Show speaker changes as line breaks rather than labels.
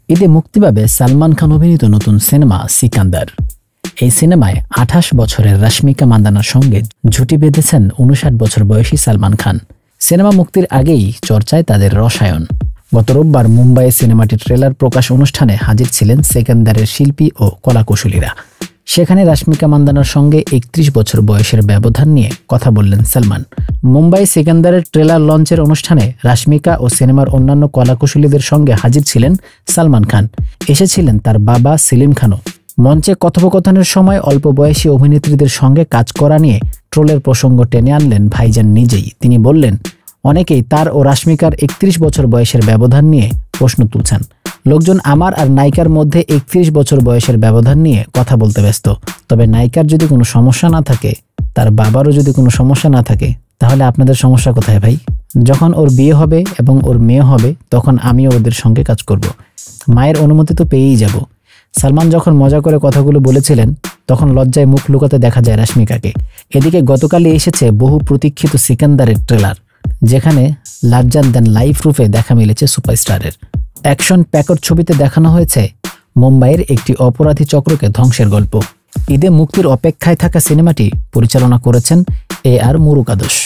ঈদে মুক্তি পাবে সালমান খান অভিনীত নতুন সিনেমা সিকান্দার। এই সিনেমায় 28 বছরের রাশমিকা মান্দানার সঙ্গে জুটি বেঁধেছেন 59 বছর বয়সী সালমান খান। সিনেমা মুক্তির আগেই চর্চায় তাদের রসায়ন। গত রোববার মুম্বাইয়ে সিনেমাটির ট্রেলার প্রকাশ অনুষ্ঠানে হাজির ছিলেন সিকান্দারের শিল্পী ও কলাকুশলীরা। সেখানে রাশমিকা মান্দানার সঙ্গে 31 বছর বয়সের ব্যবধান নিয়ে কথা বললেন সালমান। মুম্বাই সিকান্দারের ট্রেলার লঞ্চের অনুষ্ঠানে রাশমিকা ও সিনেমার অন্যান্য কলাকুশলীদের সঙ্গে হাজির ছিলেন সালমান খান। এসেছিলেন তার বাবা সেলিম খানও। মঞ্চে কথোপকথনের সময় অল্প বয়সী অভিনেত্রীদের সঙ্গে কাজ করা নিয়ে ট্রোলের প্রসঙ্গ টেনে আনলেন ভাইজান নিজেই। তিনি বললেন, অনেকেই তার ও রাশমিকার 31 বছর বয়সের ব্যবধান নিয়ে প্রশ্ন তুলছেন। লোকজন আমার আর নায়িকার মধ্যে 31 বছর বয়সের ব্যবধান নিয়ে কথা বলতে ব্যস্ত। তবে নায়িকার যদি কোনো সমস্যা না থাকে, তার বাবারও যদি কোনো সমস্যা না থাকে, তাহলে আপনাদের সমস্যা কোথায় ভাই? যখন ওর বিয়ে হবে এবং ওর মেয়ে হবে, তখন আমিও ওদের সঙ্গে কাজ করব। মায়ের অনুমতি তো পেয়েই যাব। সালমান যখন মজা করে কথাগুলো বলেছিলেন, তখন লজ্জায় মুখ লুকাতে দেখা যায় রাশমিকাকে। এদিকে গতকালই এসেছে বহু প্রতীক্ষিত সিকান্দারের ট্রেলার, যেখানে লার্জার দ্যান লাইফ রূপে দেখা মিলেছে সুপারস্টারের। অ্যাকশন প্যাকড ছবিতে দেখানো হয়েছে মুম্বাইয়ের একটি অপরাধী চক্রকে ধ্বংসের গল্প। ঈদে মুক্তির অপেক্ষায় থাকা সিনেমাটি পরিচালনা করেছেন AR মুরুগাদোস।